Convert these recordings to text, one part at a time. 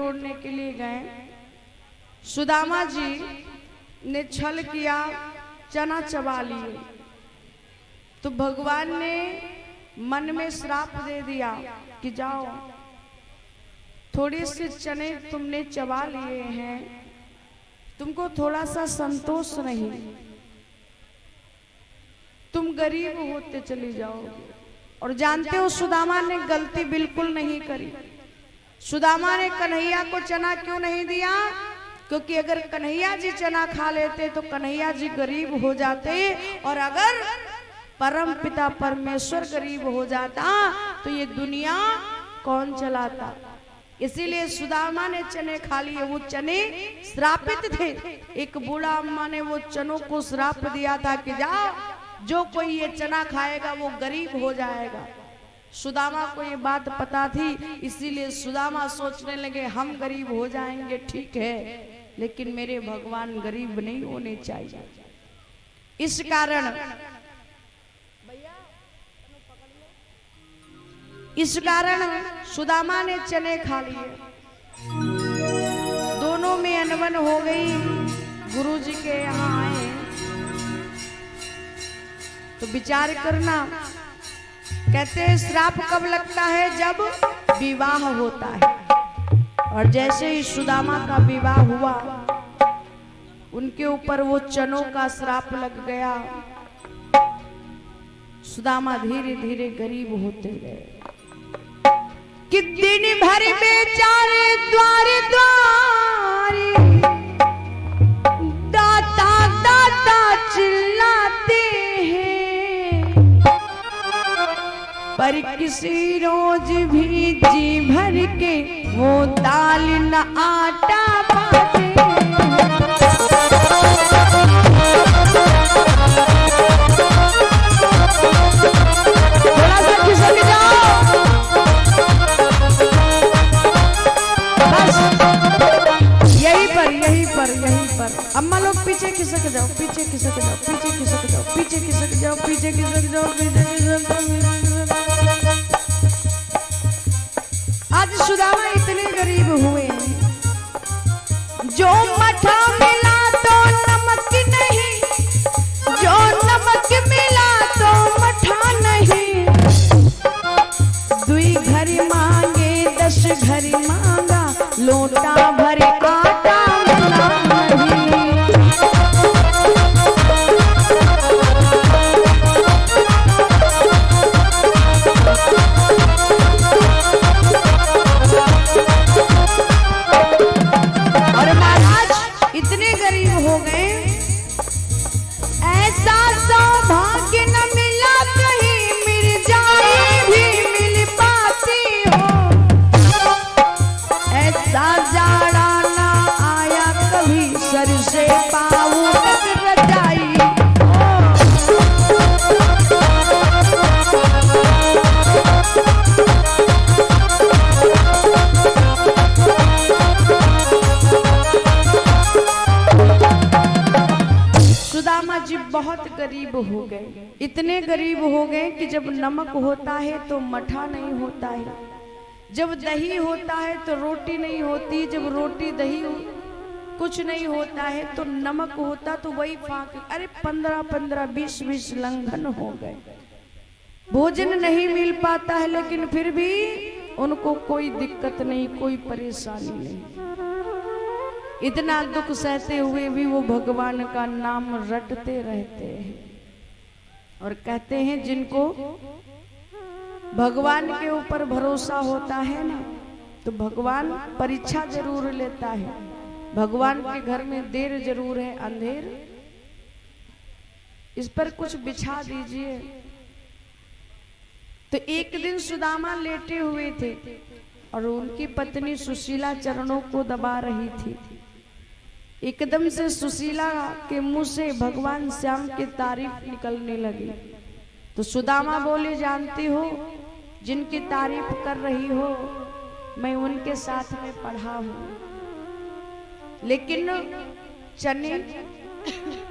तोड़ने के लिए गए। सुदामा जी ने छल किया, चना चबा लिए। तो भगवान ने मन में श्राप दे दिया कि जाओ, थोड़े से चने तुमने चबा लिए हैं, तुमको थोड़ा सा संतोष नहीं, तुम गरीब होते चले जाओगे। और जानते हो सुदामा ने गलती बिल्कुल नहीं करी। सुदामा ने कन्हैया को चना क्यों नहीं दिया? क्योंकि अगर कन्हैया जी चना खा लेते तो कन्हैया जी गरीब हो जाते, और अगर परम पिता परमेश्वर गरीब हो जाता तो ये दुनिया कौन चलाता। इसीलिए सुदामा ने चने खा लिए। वो चने श्रापित थे। एक बूढ़ा अम्मा ने वो चनों को श्राप दिया था कि जा, जो कोई ये चना खाएगा वो गरीब हो जाएगा। सुदामा को ये बात पता थी, इसीलिए सुदामा सोचने लगे हम गरीब हो जाएंगे ठीक है, लेकिन मेरे भगवान गरीब नहीं होने चाहिए। इस कारण सुदामा ने चने खा लिए। दोनों में अनबन हो गई। गुरुजी के यहाँ आए तो विचार करना। कहते हैं श्राप कब लगता है? जब विवाह होता है। और जैसे ही सुदामा का विवाह हुआ, उनके ऊपर वो चनों का श्राप लग गया। सुदामा धीरे धीरे गरीब होते गए। कि दिन भर बेचारे द्वारे द्वारे दाता दाता चिल्लाते हैं, पर किसी रोज भी जी भर के वो दाल न आटा पाते। थोड़ा सा खिसक जाओ, बस यहीं पर अम्मा लोग पीछे खिसक जाओ, पीछे खिसक जाओ, पीछे खिसक जाओ, पीछे खिसक जाओ, पीछे खिसक जाओ, पीछे खिसक जाओ। आज सुदामा इतने गरीब हुए, जो मठा मिला तो नमक नहीं, जो नमक मिला तो मठा नहीं। दुई घड़ी मांगे 10 घड़ी मांगा, लोटा भरे आटा मिला नहीं। और महाराज इतने गरीब हो गए, ऐसा सौभाग्य न मिला कहीं, मिर्जाएं भी मिल पाती हो। ऐसा जाड़ा ना आया कभी, सर से पाँव तक रजाई। सुदामा जी बहुत गरीब हो गए। इतने गरीब हो गए कि जब नमक होता है तो मठा नहीं होता है, जब दही होता है तो रोटी नहीं होती, जब रोटी दही कुछ नहीं होता है तो नमक होता तो वही फाक। अरे 15-15, 20-20 लंघन हो गए। भोजन नहीं मिल पाता है, लेकिन फिर भी उनको कोई दिक्कत नहीं, कोई परेशानी नहीं। इतना दुख सहते हुए भी वो भगवान का नाम रटते रहते हैं। और कहते हैं जिनको भगवान के ऊपर भरोसा होता है ना, तो भगवान परीक्षा जरूर लेता है। भगवान के घर में देर जरूर है, अंधेर। इस पर कुछ बिछा दीजिए। तो एक दिन सुदामा लेटे हुए थे और उनकी पत्नी सुशीला चरणों को दबा रही थी। एकदम से सुशीला के मुंह से भगवान श्याम की तारीफ निकलने लगी। तो सुदामा बोले, जानती हो जिनकी तारीफ कर रही हो, मैं उनके साथ में पढ़ा हूँ, लेकिन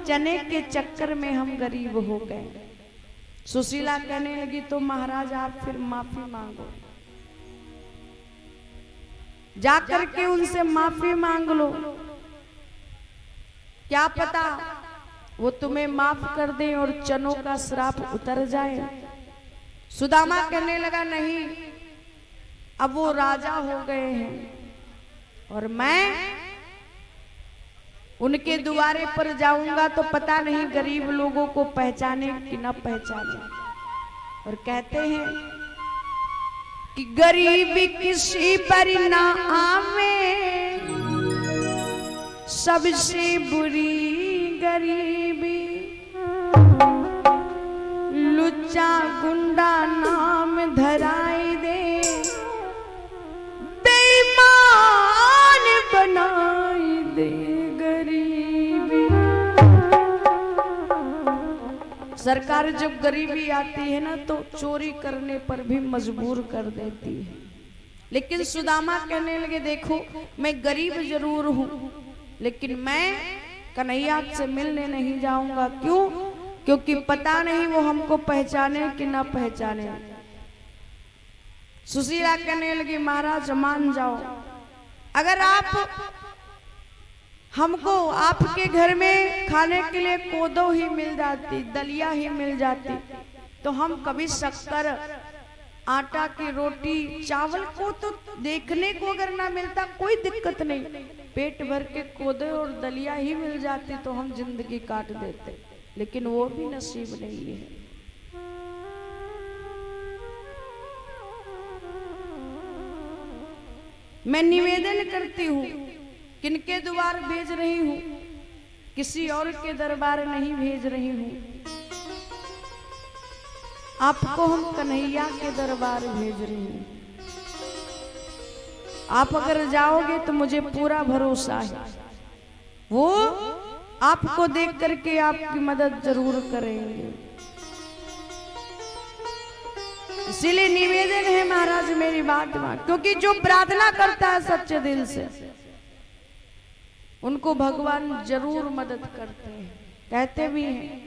चने के चक्कर में हम गरीब हो गए। सुशीला कहने लगी, तो महाराज आप फिर माफी मांगो। जाकर के उनसे माफी मांग लो, क्या पता वो तुम्हें माफ कर दे और चनों का श्राप उतर जाए। सुदामा कहने लगा नहीं, अब वो राजा हो गए हैं और मैं उनके द्वारे पर जाऊंगा तो पता नहीं गरीब लोगों को पहचाने कि न पहचाने। और कहते हैं कि गरीबी किसी पर ना आवे, सबसे बुरी गरीबी लुच्चा गुंडा नाम धराई दे, बेईमान बनाई दे गरीबी। सरकार जब गरीबी आती है ना तो चोरी करने पर भी मजबूर कर देती है। लेकिन सुदामा कहने लगे देखो मैं गरीब जरूर हूं लेकिन मैं कन्हैया से मिलने नहीं जाऊंगा। क्यों? क्योंकि पता नहीं वो हमको पहचाने कि ना पहचाने। सुशीला कहने लगी महाराज मान जाओ, अगर आप हमको आपके घर में खाने के लिए कोदो ही मिल जाती, दलिया ही मिल जाती तो हम कभी शक्कर, आटा की रोटी, चावल को तो देखने को अगर ना मिलता कोई दिक्कत नहीं, पेट भर के कोदो और दलिया ही मिल जाती तो हम जिंदगी काट देते, लेकिन वो भी नसीब नहीं है। मैं निवेदन करती हूँ, किनके द्वार भेज रही हूँ, किसी और के दरबार नहीं भेज रही हूँ, आपको हम कन्हैया के दरबार भेज रही हूँ। आप अगर जाओगे तो मुझे पूरा भरोसा है वो आपको देख करके आपकी मदद जरूर करेंगे। इसीलिए निवेदन है महाराज मेरी बात मान, क्योंकि जो प्रार्थना करता है सच्चे दिल से उनको भगवान जरूर मदद करते हैं। कहते भी हैं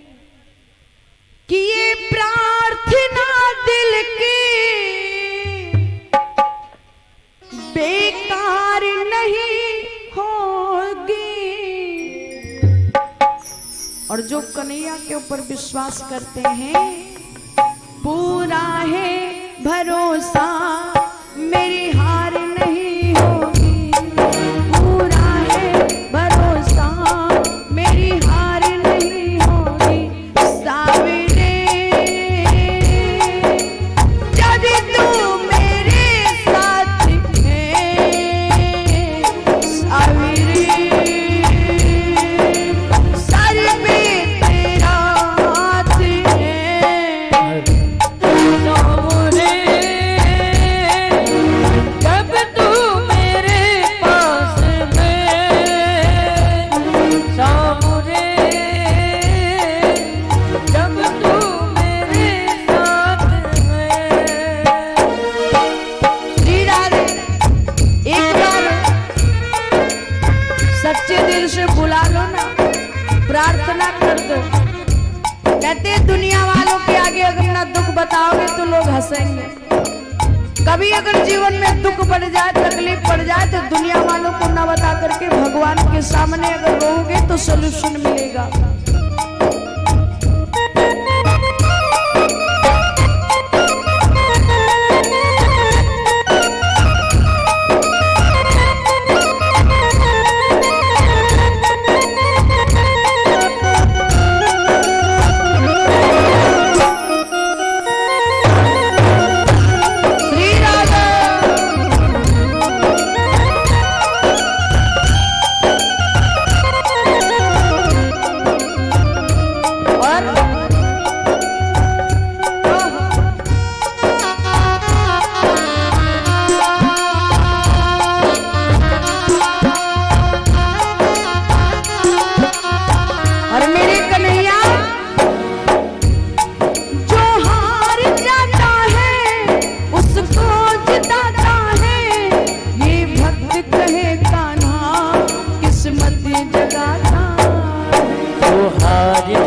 कि ये प्रार्थना दिल की बेकार नहीं होगी, और जो कन्हैया के ऊपर विश्वास करते हैं पूरा है भरोसा मेरी हार नहीं होगी, पूरा है भरोसा मेरी हार नहीं होगी। सावरे जब तू मेरे साथ है, सावरे सर पे तेरा हाथ है, सावरे जब तू मेरे पास है, सावरे जब तू मेरे साथ है। श्री राधे एक बार सच्चे दिल से बुला लो ना, प्रार्थना कर दो। कहते दुनिया वालों के आगे अगर ना दुख बताओगे तो लोग हंसेंगे। कभी अगर जीवन में दुख बढ़ जाए, तकलीफ पड़ जाए तो दुनिया वालों को ना बता करके भगवान के सामने अगर रोओगे तो सोल्यूशन मिलेगा।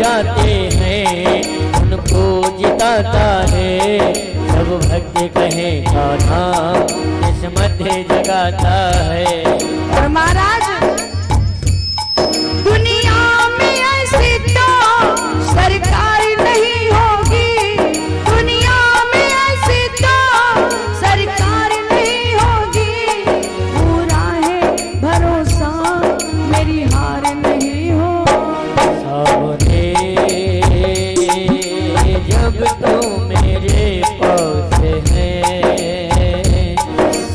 जाते हैं उनको जिताता है, सब भक्त कहे का नाम किस्मत जगाता है। और महाराज दुनिया में ऐसी तो सरकार नहीं होगी, दुनिया में ऐसी तो सरकार नहीं होगी, पूरा है भरोसा मेरी हार नहीं हो। सामने जब तो मेरे पास है,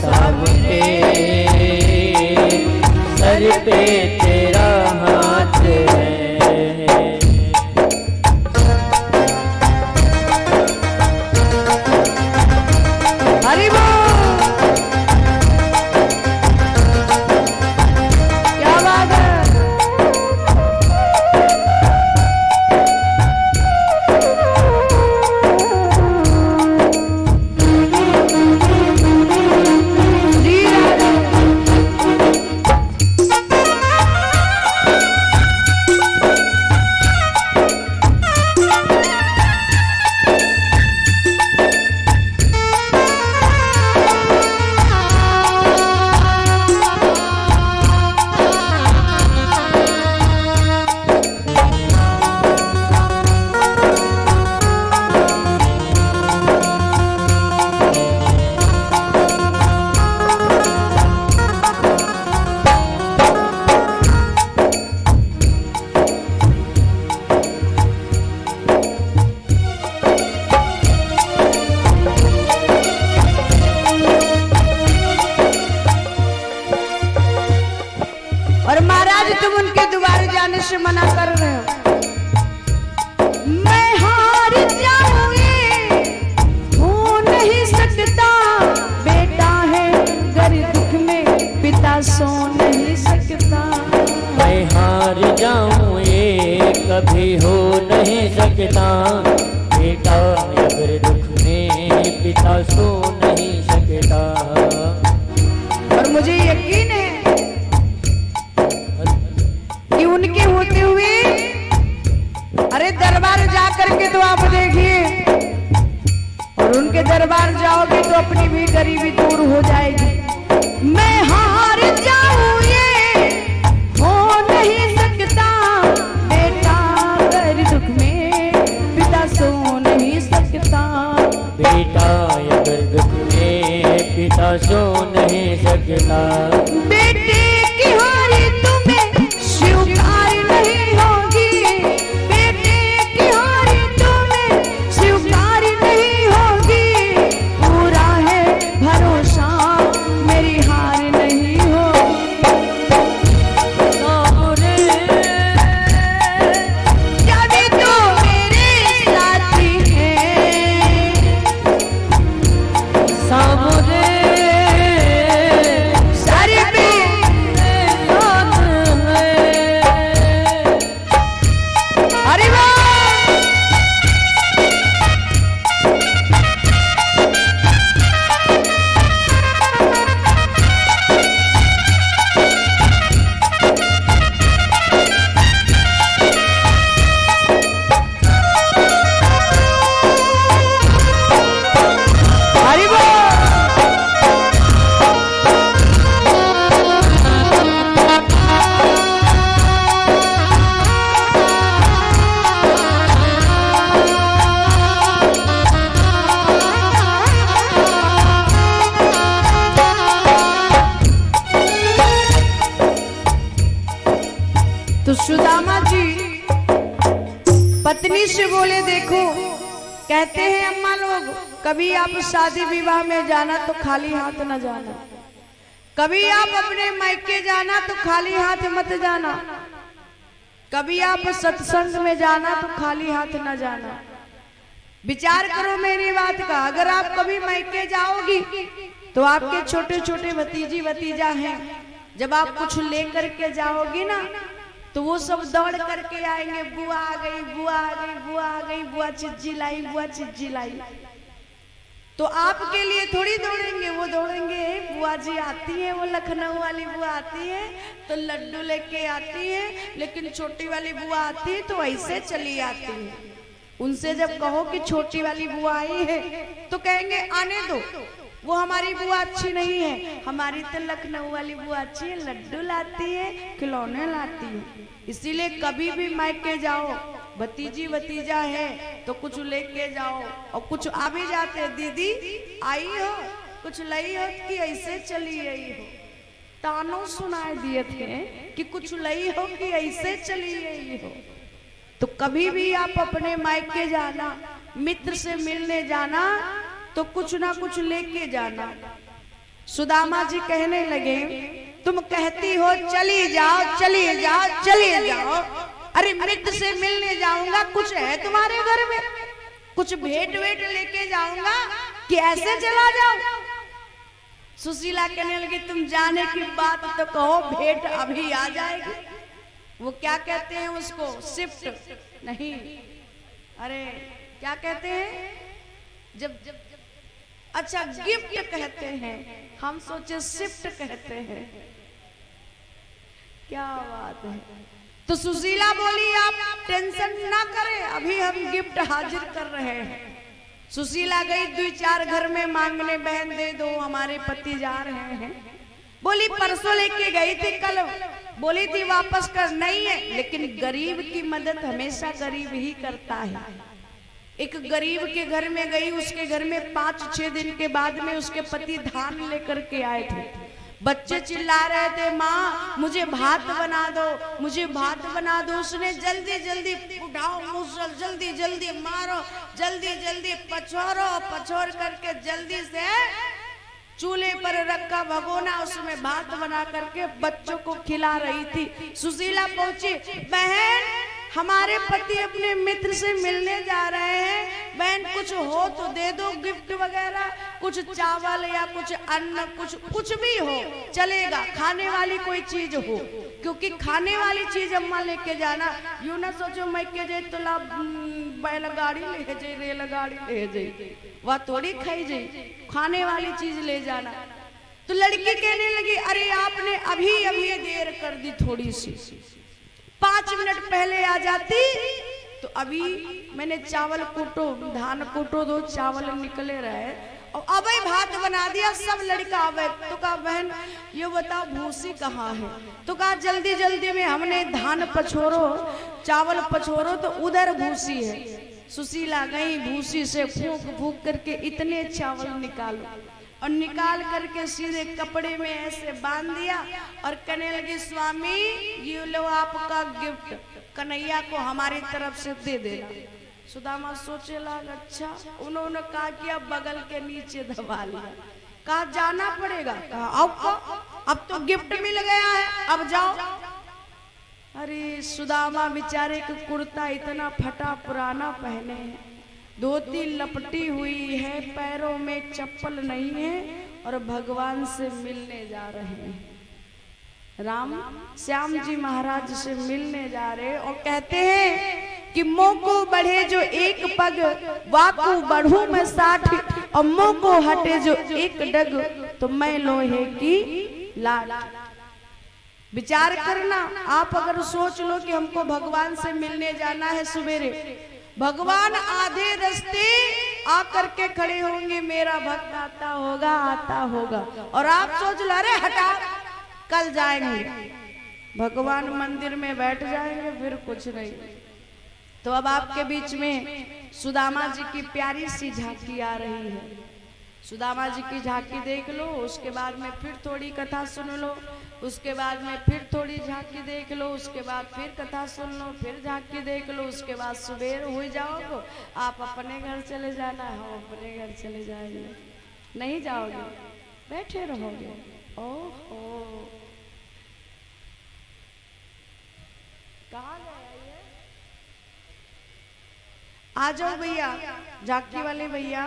सामने सर पे तेरा हाथ है। हरि बोल, क्या बात है। जी राधे। और महाराज तुम उनके द्वार जाने से मना कर रहे हो। मैं हार जाऊं ये हो नहीं सकता, बेटा है गर दुख में पिता सो नहीं सकता। मैं हार जाऊं ये कभी हो नहीं सकता, बेटा अगर दुख में पिता सो नहीं सकता। और मुझे यकीन है कि उनके होते हुए, अरे दरबार जा करके तो आप देखिए, और उनके दरबार जाओगे तो अपनी भी गरीबी दूर हो जाएगी। मैं हार जाऊं ये हो नहीं सकता, बेटा अगर दुख में पिता सो नहीं सकता। बेटा अगर दुख में पिता सो नहीं सकता। बेटे की हारी तुम्हें स्वीकार नहीं होगी, बेटे की हारी तुम्हें स्वीकार नहीं होगी, पूरा है भरोसा मेरी हार नहीं होगी। जब तो मेरे साथी हैं, सामने सर पे हरि बोल। हरि बोल। तो सुदामा जी पत्नी से बोले, देखो कहते हैं अम्मा लोग, कभी आप शादी विवाह में जाना तो खाली हाथ न जाना, कभी आप अपने मायके जाना तो खाली हाथ मत जाना, कभी आप सत्संग में जाना तो खाली हाथ न जाना। विचार करो मेरी बात का, अगर आप कभी मायके जाओगी तो आपके छोटे छोटे भतीजी भतीजा हैं, जब आप कुछ लेकर के जाओगी ना तो वो सब दौड़ करके आएंगे, बुआ आ गई, बुआ आ गई, बुआ आ गई, बुआ चिज्जी लाई, बुआ चिज्जी लाई। तो आपके लिए थोड़ी दौड़ेंगे, वो दौड़ेंगे बुआ जी आती है, वो लखनऊ वाली बुआ आती है तो लड्डू लेके आती है, लेकिन छोटी वाली बुआ आती है तो ऐसे चली आती है। उनसे जब कहो कि छोटी वाली बुआ आई है तो कहेंगे आने दो, वो हमारी बुआ अच्छी नहीं है, हमारी तो लखनऊ वाली बुआ अच्छी है, लड्डू लाती है, खिलौने लाती है। इसीलिए कभी भी मायके जाओ, भतीजी भतीजा है तो कुछ लेके जाओ, और कुछ आ भी जाते, दीदी आई हो, कुछ लाई हो कि ऐसे चली आई हो। तानों सुनाए दिए थे कि कुछ लाई हो कि ऐसे चली आई हो। तो कभी भी आप अपने मायके जाना, मित्र से मिलने जाना, तो कुछ ना कुछ लेके जाना। सुदामा जी कहने लगे, तुम कहती हो चली जाओ चली जाओ चली जाओ, अरे मित्र से मिलने जाऊंगा, कुछ है तुम्हारे घर में? कुछ भेंट वेट लेके जाऊंगा कि ऐसे चला जाऊं? सुशीला कहने लगी, तुम जाने की बात तो कहो, भेंट अभी आ जाएगी। वो क्या कहते हैं उसको, शिफ्ट नहीं, अरे क्या कहते हैं, जब अच्छा गिफ्ट कहते हैं, हम सोचे शिफ्ट कहते हैं। क्या बात है। तो सुशीला बोली, आप टेंशन ना करें, अभी हम गिफ्ट हाजिर कर रहे हैं। सुशीला गई 2-4 घर में मांगने, बहन दे दो, हमारे पति जा रहे हैं। बोली परसों लेके गई थी, कल बोली थी वापस कर, नहीं है। लेकिन गरीब की मदद हमेशा गरीब ही करता है। एक गरीब के घर में गई, उसके घर में 5-6 दिन के बाद में उसके पति धान लेकर के आए थे। बच्चे चिल्ला रहे थे, माँ मुझे भात बना दो, मुझे भात बना दो। उसने जल्दी जल्दी उठाओ मुसल, जल्दी जल्दी मारो, जल्दी जल्दी पछोरो, पछोर करके जल्दी से चूल्हे पर रखा भगोना, उसमें भात बना करके बच्चों को खिला रही थी। सुशीला पहुंची, बहन हमारे पति अपने मित्र से मिलने जा रहे हैं, बहन कुछ हो तो दे दो, गिफ्ट वगैरह, कुछ चावल या कुछ अन्न, कुछ भी हो चलेगा, खाने वाली कोई चीज हो, क्योंकि खाने वाली चीज अम्मा लेके जाना। यूं ना सोचो मैं के जाए तो ला बैलगाड़ी ले जाए, रेलगाड़ी ले जाए, वह थोड़ी खाई जाए, खाने वाली चीज ले जाना। तो लड़की कहने लगी, अरे आपने अभी अभी देर कर दी, थोड़ी सी 5 मिनट पहले आ जाती तो अभी मैंने चावल कूटो, धान कूटो, 2 चावल निकले रहे और अब ही भात बना दिया, सब लड़का आवे। तो कहा बहन ये बताओ भूसी कहाँ है? तो कहा जल्दी जल्दी में हमने धान पछोरो, चावल पछोरो तो उधर भूसी है। सुशीला गई, भूसी से फूंक फूंक करके इतने चावल निकालो, और निकाल करके सीधे कपड़े में ऐसे बांध दिया और कहने लगी, स्वामी ये लो आपका गिफ्ट, कन्हैया को हमारी तरफ से दे देना। सुदामा सोचे लगा, अच्छा। उन्होंने कहा कि अब बगल के नीचे दबा लिया। कहा जाना पड़ेगा? कहा अब तो गिफ्ट मिल गया है, अब जाओ। अरे सुदामा बेचारे का कुर्ता इतना फटा पुराना पहने हैं, धोती लपटी हुई है, पैरों में चप्पल नहीं है, और भगवान से मिलने जा रहे हैं। राम श्याम जी महाराज से मिलने जा रहे और कहते हैं कि मोह को बढ़े जो एक पग, वाकू बढ़ू मैं 60, और मोह को हटे जो एक डग, तो मैं लोहे की लाट। विचार करना, आप अगर सोच लो कि हमको भगवान से मिलने जाना है सवेरे, भगवान आधे रास्ते आकर के खड़े होंगे, मेरा भक्त आता होगा आता होगा, और आप सोच लो अरे हटा कल जाएंगे, भगवान मंदिर में बैठ जाएंगे, फिर कुछ नहीं। तो अब आपके बीच में सुदामा जी की प्यारी सी झांकी आ रही है। सुदामा जी की झांकी देख लो, उसके बाद में फिर थोड़ी कथा सुन लो, उसके बाद में फिर थोड़ी झांकी देख लो, उसके बाद फिर कथा सुन लो, फिर झांकी देख लो, उसके बाद सुबेर हो जाओगे, आप अपने घर चले जाना, हम अपने घर चले जाएंगे। नहीं जाओगे, बैठे रहोगे। ओहो कहाँ गए? आ जाओ भैया, झांकी वाले भैया।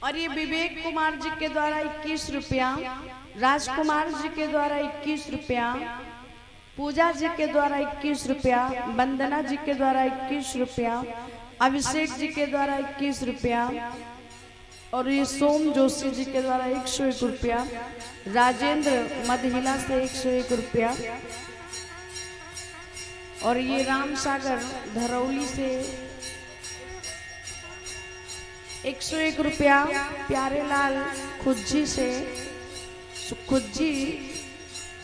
और ये विवेक कुमार जी के द्वारा 21 रुपया, राजकुमार जी के द्वारा 21 रुपया, पूजा जी के द्वारा 21 रुपया, वंदना जी के द्वारा 21 रुपया, अभिषेक जी के द्वारा 21 रुपया, और ये सोम जोशी जी के द्वारा 101 रुपया, राजेंद्र मधहिला से 101 रुपया, और ये राम सागर धरौली से 101 रुपया प्यारे लाल खुज्जी से, खुज्जी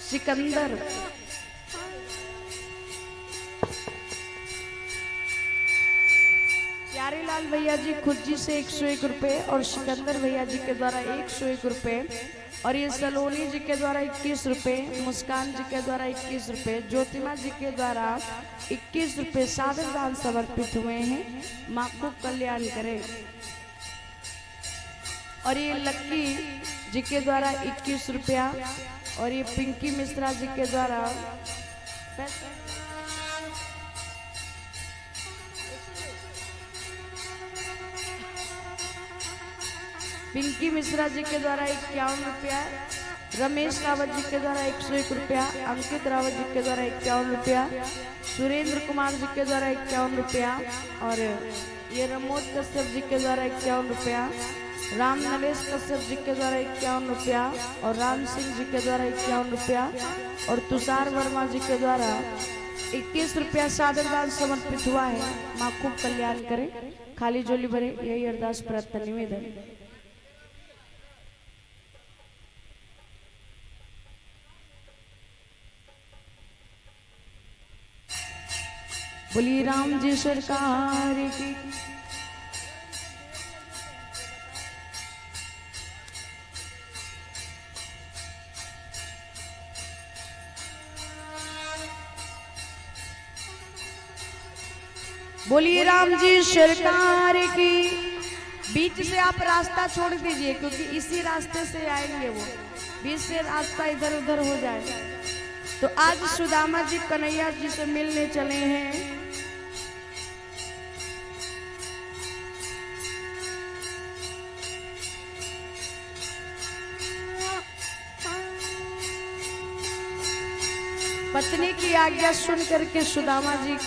सिकंदर। प्यारे लाल भैया जी खुज्जी से 101 रुपये और सिकंदर भैया जी के द्वारा 101 रुपये, और ये सलोनी जी के द्वारा 21 रुपये, मुस्कान जी के द्वारा 21 रुपये, ज्योतिमा जी के द्वारा 21 रुपये सादर दान समर्पित हुए हैं। माँ को कल्याण करे। और ये लक्की जी के द्वारा 21 रुपया, और ये पिंकी मिश्रा जी के द्वारा पिंकी मिश्रा जी के द्वारा 51 रुपया, रमेश रावत जी के द्वारा 101 रुपया, अंकित रावत जी के द्वारा 51 रुपया, सुरेंद्र कुमार जी के द्वारा 51 रुपया, और ये रमोद कश्यप जी के द्वारा 51 रुपया, राम नरेश कश्यप जी के द्वारा 51 रुपया, और राम सिंह जी के द्वारा 51 रुपया, और तुषार वर्मा जी के द्वारा 21 रुपया सादर दान समर्पित हुआ है। माँ खूब कल्याण करे, खाली झोली भरे, यही अरदास प्रार्थना निवेदन। बोलिए राम जी सरकार की। बोलिए राम जी सरकार की। बीच से आप रास्ता छोड़ दीजिए, क्योंकि इसी रास्ते से आएंगे वो, बीच से रास्ता इधर उधर हो जाए। तो आज सुदामा जी कन्हैया जी से मिलने चले हैं। पत्नी की आज्ञा सुन करके सुदामा जी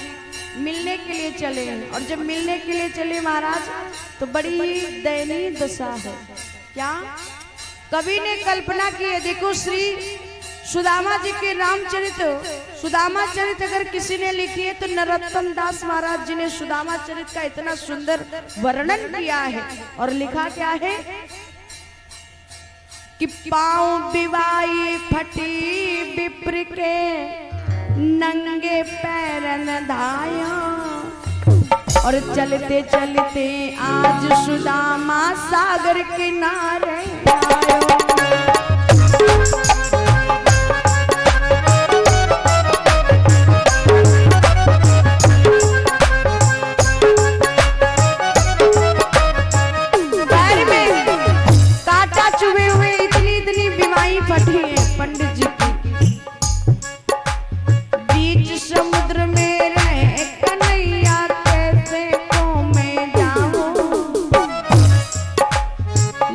मिलने के लिए चले, और जब मिलने के लिए चले महाराज तो बड़ी ही दयनीय दशा है। क्या कवि ने कल्पना की है, देखो श्री सुदामा जी के रामचरित, सुदामा चरित अगर किसी ने लिखी है तो नरोत्तम दास महाराज जी ने सुदामा चरित का इतना सुंदर वर्णन किया है। और लिखा क्या है कि पाँव बिवाई फटी विप्र के, नंगे पैरन धाया, और चलते चलते आज सुदामा सागर किनारे आयो। पैर में कांटा चुभे हुए इतनी इतनी बीमारी फटी है पंडित जी की। बीच समुद्र में रहे कन्हैया कैसे को मैं जाऊं,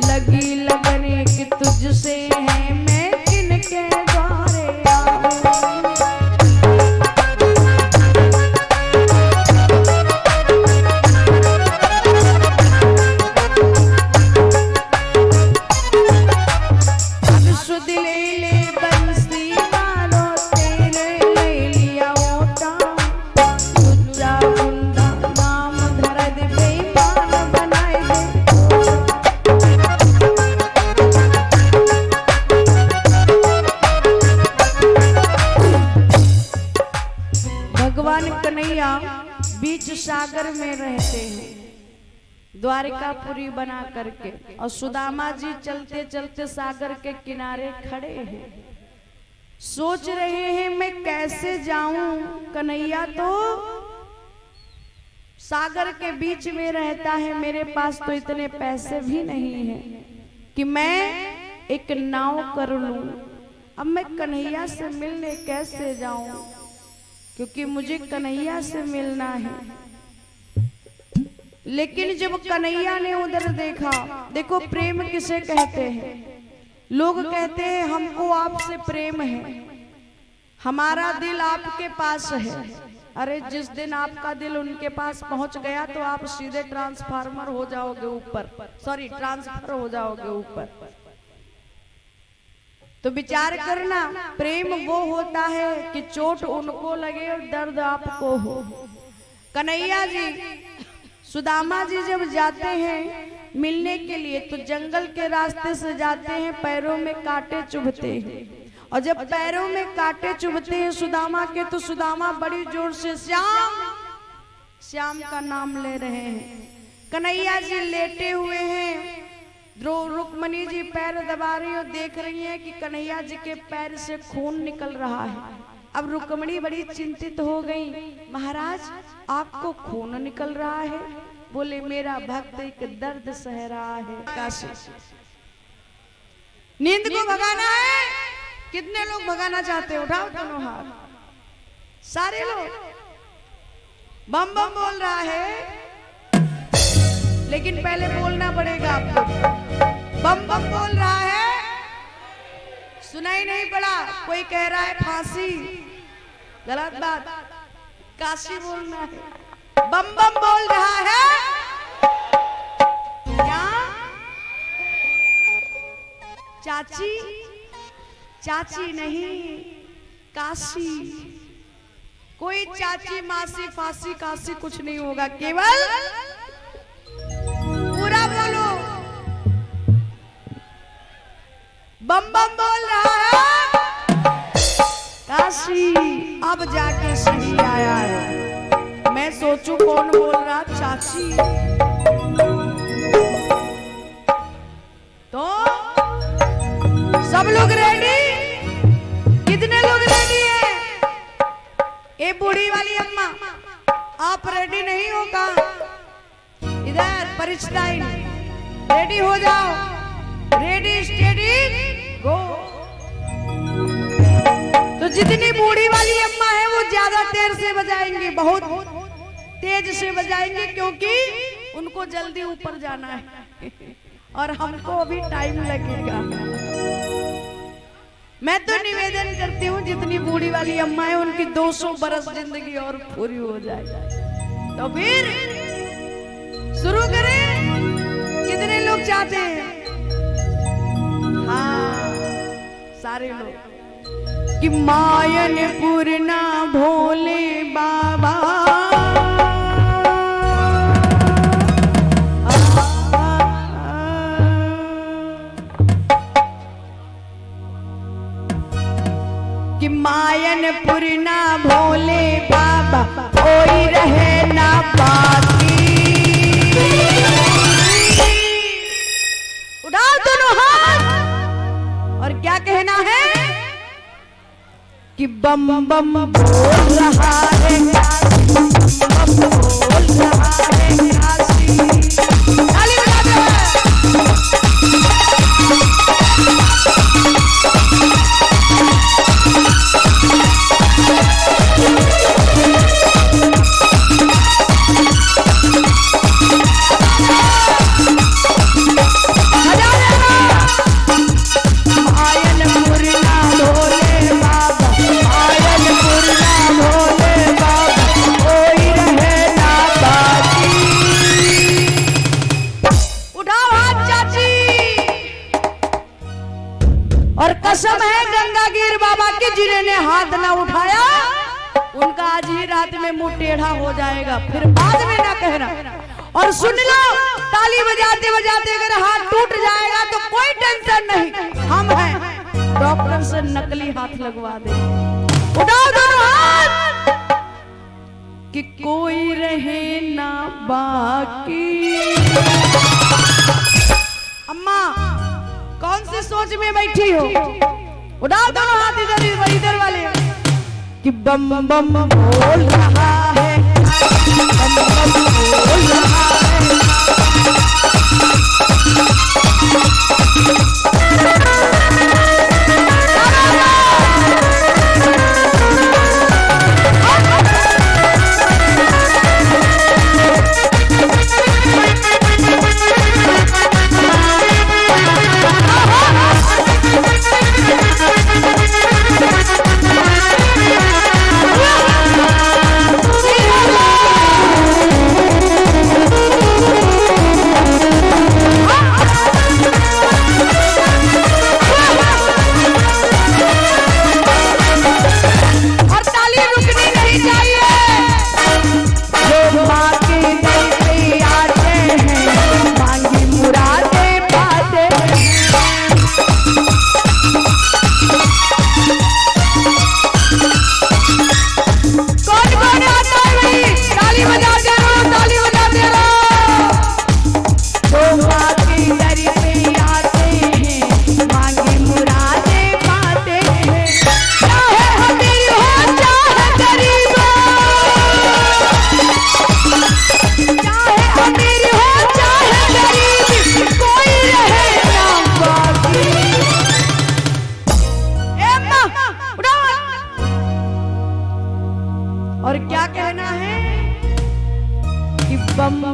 लगी लगने कि तुझसे है मैं किनके द्वारे आऊं। कन्हैया बीच सागर में रहते हैं, द्वारिकापुरी बना करके, और सुदामा जी चलते चलते सागर के किनारे खड़े हैं, सोच रहे हैं मैं कैसे जाऊं। कन्हैया तो सागर के बीच में रहता है, मेरे पास तो इतने पैसे भी नहीं हैं कि मैं एक नाव कर लूं। अब मैं कन्हैया से मिलने कैसे जाऊं, क्योंकि मुझे कन्हैया से मिलना है। लेकिन जब कन्हैया ने उधर देखा, देखो प्रेम किसे कहते हैं। लोग कहते हैं हमको आपसे प्रेम है, हमारा दिल आपके पास है। अरे जिस दिन आपका दिल उनके पास पहुंच गया तो आप सीधे ट्रांसफार्मर हो जाओगे ऊपर, सॉरी ट्रांसफर हो जाओगे ऊपर। तो विचार करना, प्रेम वो होता है कि चोट उनको लगे और दर्द आपको हो। कन्हैया जी सुदामा जी जब जाते हैं मिलने के लिए, तो जंगल के रास्ते से जाते हैं, पैरों में कांटे चुभते हैं। और जब पैरों में कांटे चुभते हैं सुदामा के, तो सुदामा बड़ी जोर से श्याम श्याम का नाम ले रहे हैं। कन्हैया जी लेटे हुए हैं, रुक्मणी जी पैर दबा रही और देख रही हैं कि कन्हैया जी के पैर से खून निकल रहा है। अब रुक्मणी बड़ी चिंतित हो गई, महाराज आपको खून निकल रहा है? बोले मेरा भक्त एक दर्द सह रहा है। काशी नींद को भगाना है। कितने लोग भगाना चाहते हो? उठाओ दोनों हाथ, सारे लोग। बम बम बोल रहा है, लेकिन पहले बोलना पड़ेगा आपको। बम बम बोल रहा है, सुनाई नहीं पड़ा। कोई कह रहा है फांसी, गलत बात, काशी बोलना है। बम बम बोल रहा है क्या? चाची, चाची नहीं, काशी। कोई चाची मासी फांसी काशी कुछ नहीं होगा, केवल पूरा बोलो। बम बम बोल रहा है काशी। अब जाके सही आया है। मैं सोचूं कौन बोल रहा, चाची। तो सब लोग रेडी? कितने लोग रेडी हैं? ए बूढ़ी वाली अम्मा, आप रेडी नहीं हो का? इधर परिचय, रेडी हो जाओ। रेडी स्टेडी गो। तो जितनी बूढ़ी वाली अम्मा है वो ज्यादा देर से बजाएंगे, बहुत तेज से बजाएंगे, क्योंकि उनको जल्दी ऊपर जाना है और हमको अभी टाइम लगेगा। मैं तो निवेदन करती हूँ जितनी बूढ़ी वाली अम्मा है उनकी 200 बरस जिंदगी और पूरी हो जाए। तो फिर शुरू करें। कितने लोग चाहते हैं? हाँ, सारे लोग। कि मायन पूर्णा भोले बाबा, कि मायन पूर्णा भोले बाबा, कोई रहे ना बाकी। उठाओ दोनों हाथ और क्या कहना है? कि बम बम बोल रहा है काशी, बम बोल रहा है काशी। ताली बजा दो। कसम है गंगागीर बाबा की, जिन्होंने हाथ ना उठाया उनका आज ही रात में मुंह टेढ़ा हो जाएगा, फिर बाद में ना कहना। और सुन लो, ताली बजाते बजाते अगर हाथ टूट जाएगा तो कोई टेंशन नहीं, हम हैं, डॉक्टर से नकली हाथ लगवा दे। उठाओ दोनों हाथ कि कोई रहे ना बाकी। अम्मा कौन सी सोच में बैठी हो? उठाओ दोनों हाथ इधर इधर वाले। कि बम बम बोल रहा है, बम बम बोल रहा है।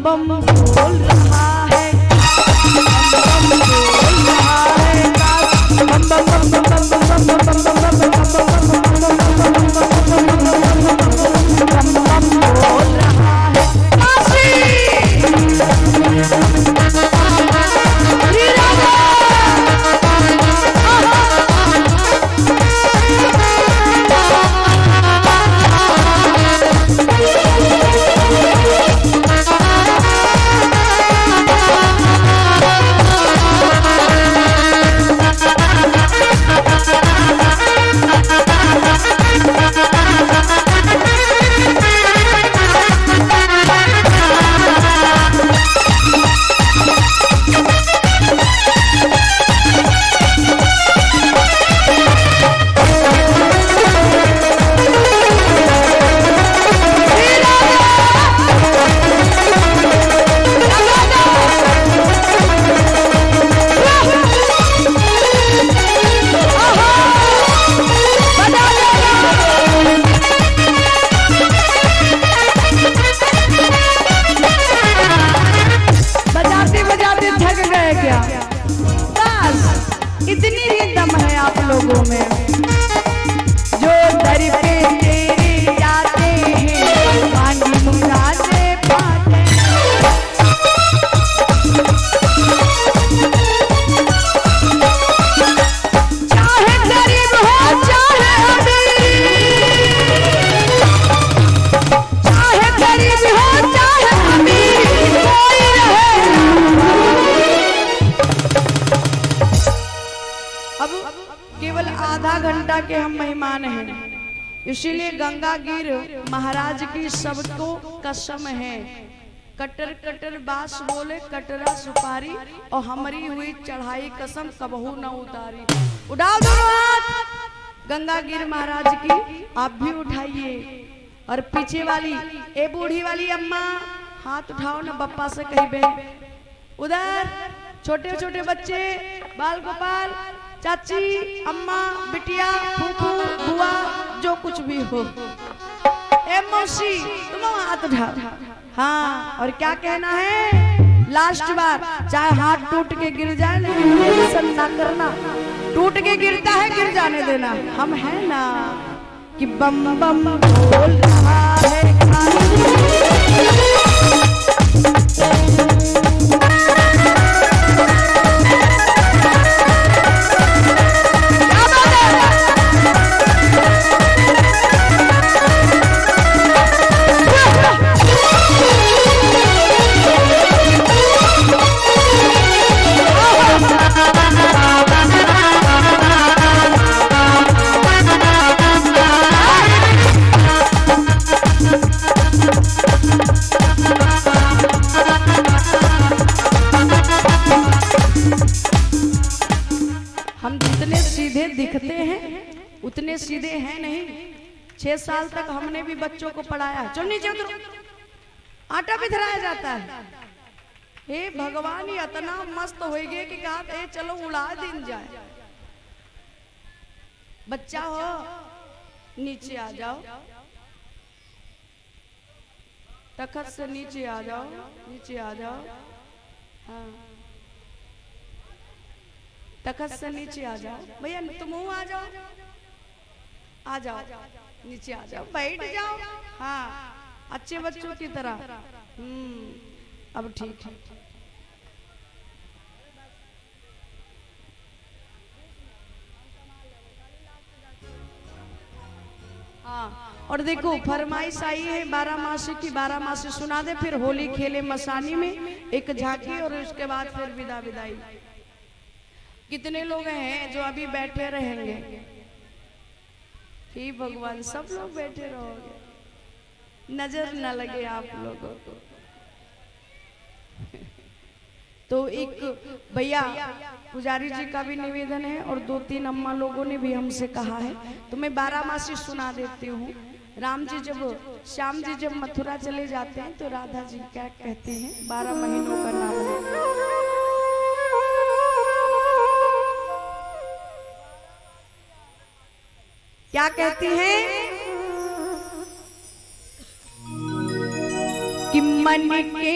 बम बोल रहा है, बम बम बोल रहा है काशी, बम बम बम बम बम बम बम बम बम बम बोल रहा है काशी। इतनी ही दम है आप लोगों में, जो दर पे तेरे जाते हैं पानी मुरादे पाते हैं। चाहे गरीब हो चाहे अमीर, चाहे गरीब हो चाहे अमीर, कोई रहे। अब केवल आधा घंटा के हम मेहमान हैं, इसीलिए गंगागिर महाराज की सबको कसम है, कटर कटर बास बोले कटरा सुपारी, और हमारी हुई चढ़ाई कसम कबहू न उतारी। उठाओ दोनों हाथ गंगागिर महाराज की, आप भी उठाइए। और पीछे वाली ए बूढ़ी वाली अम्मा हाथ उठाओ ना बप्पा से कहीं बे। उधर छोटे छोटे बच्चे, बाल गोपाल, चाची, अम्मा, बिटिया, फूफू, बुआ, जो कुछ भी हो, ए मौसी तुम हाथ उठाओ। हाँ, और क्या कहना है लास्ट बार, चाहे हाथ टूट के गिर जाए लेकिन टेंशन ना करना, टूट के गिरता है गिर जाने देना, हम है ना कि बम बम बोल रहा है दिखते हैं उतने सीधे हैं नहीं। 6 साल तक हमने भी बच्चों को पढ़ाया, चलो नीचे उतरो, आटा भी धराया जाता है। हे भगवान, ये इतना मस्त हो गए कि कहा ए चलो उड़ा दिन जाए। बच्चा हो नीचे आ जाओ, तखत से नीचे आ जाओ, नीचे आ जाओ। हाँ, तखत से नीचे आ जाओ भैया, तुम आ जाओ, आ जाओ नीचे आ जाओ, बैठ जाओ। हाँ, अच्छे बच्चों की तरह। अब ठीक है। हाँ, और देखो फरमाइश आई है 12 मासी की, 12 मासी सुना दे, फिर होली खेले मसानी में एक झांकी, और उसके बाद फिर विदा विदाई। कितने लोग हैं जो अभी बैठे रहेंगे? हे भगवान, सब लोग बैठे रहोगे, नजर न लगे आप लोगों को। तो एक भैया पुजारी जी का भी निवेदन है, और 2-3 अम्मा लोगों ने भी हमसे कहा है, तो मैं 12 मासी सुना देती हूँ। राम जी श्याम जी जब मथुरा चले जाते हैं तो राधा जी क्या कहते हैं, 12 महीनों का नाम है। क्या कहती हैं कि मन के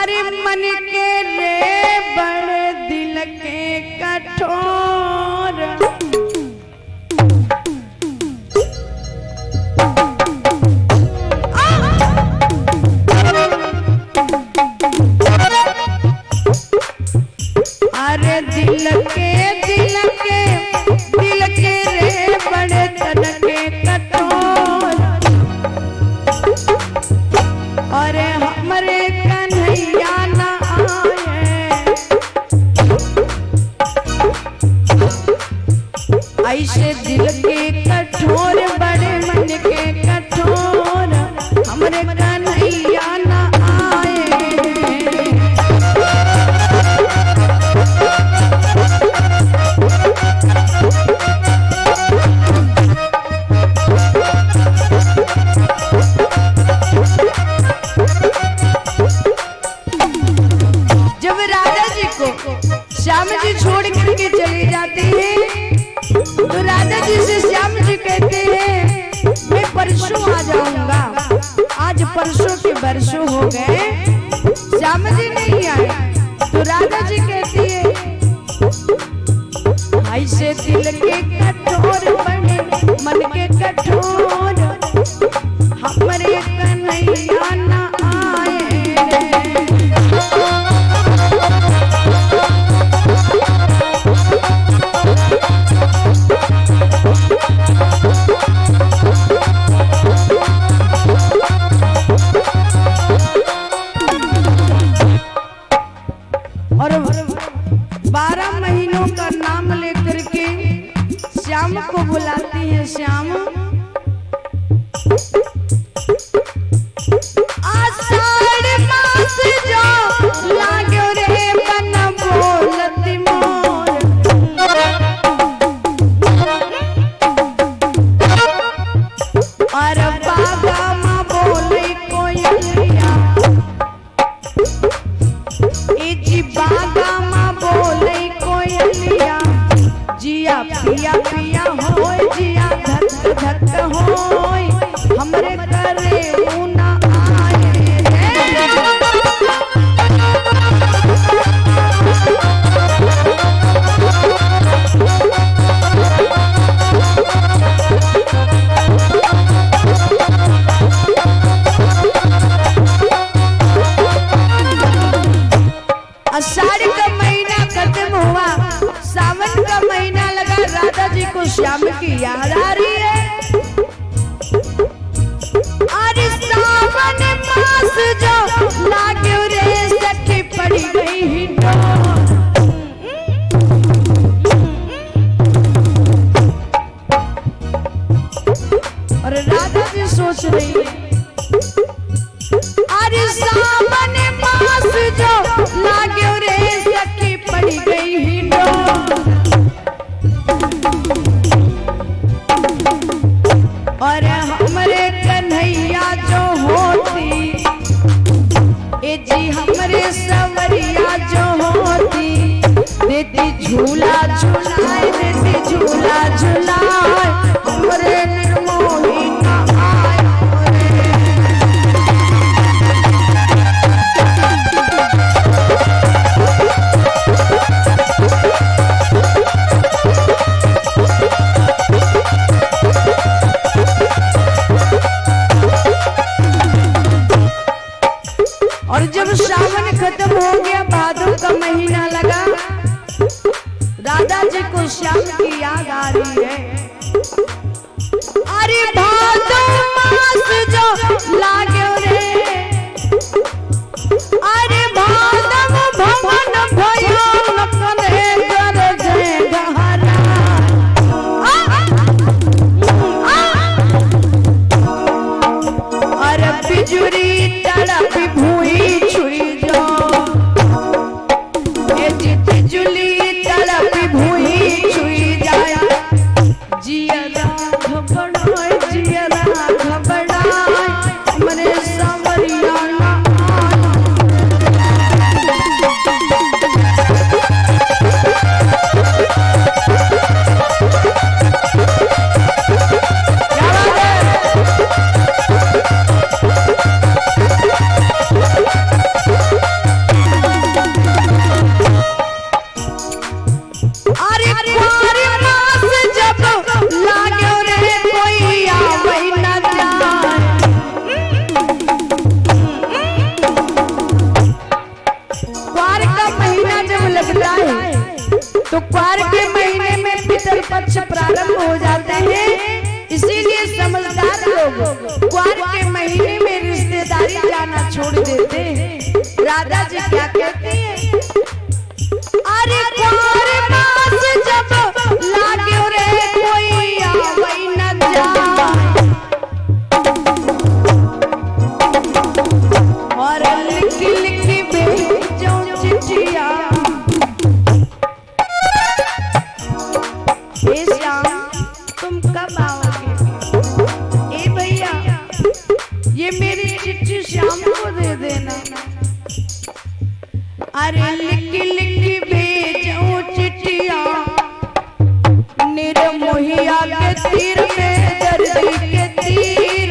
अरे मन के रे बड़े दिल के कठोर, अरे दिल के रे बड़े तन के कठोर, अरे हमरे कन्हैया ना आए, ऐसे दिल के कठोर बड़े मन के कठोर, हमरे कन्हैया ना आए। जब राजा जी को श्याम जी छोड़ करके चले जाते हैं तो राजा जी से श्याम जी कहते हैं मैं परसों आ जाऊंगा। आज परसों के बरसों हो गए, श्याम जी नहीं आए तो राजा जी कहती है ऐसे दिल के कठोर बने मन के कठोर, हमरे कन्हैया ना आए। और 12 महीनों का नाम लेकर के श्याम को बुलाती है। श्याम आषाढ़ मास जो लाग्यो रे बन बोलती मोर, और बाबा माँ बोले कोयलिया, जी बाबा माँ बोले कोयलिया, जिया पिया पिया होय जिया धक धक होय, हमरे करे ऊना आए आषाढ़ का महीना खत्म हुआ, सावन का महीना लगा, राधा जी को श्याम की याद आ रही है। अरे सावन मास जो लाग्यो रे सखी पड़ी गई हिंडोर, और राधा जी सोच रही है अरे सावन मास जो लाग्यो रे सखी पड़ी गई हिंडोर, और हमरे कन्हैया जो होती ए जी हमरे सवरिया जो होती, देती झूला झूलाए देती झूला झूलाए, हमरे निर्मोही ना आए। और जब सावन खत्म हो गया, भादों का महीना लगा, राधा जी को श्याम की याद आ रही है। अरे भादों मास जो लाग्यो रे, अरे भादव भवन भयो लखने गरजे गहरा, अरे बिजुरी तड़प भूई छुई जो, ए बिजुली तड़प भूई छुई जाए, जिया घबराए जिया घबराए, हमरे लगता है तो क्वार के महीने में पितर पक्ष प्रारंभ हो जाते हैं। इसीलिए समझदार लोग क्वार के महीने में रिश्तेदारी जाना छोड़ देते हैं। राधा जी क्या कहती हैं? अरे क्वार मास जब लागे रे कोई आवई न जाए, और लिखी लिखी भेजो चिट्ठिया। हे श्याम तुम कब आओगे? ए भैया ये मेरी चिट्ठी श्याम को दे देना। अरे लिखी लिखी भेजो चिट्ठिया, निर्मोहिया के तीर में दर्दी के तीर,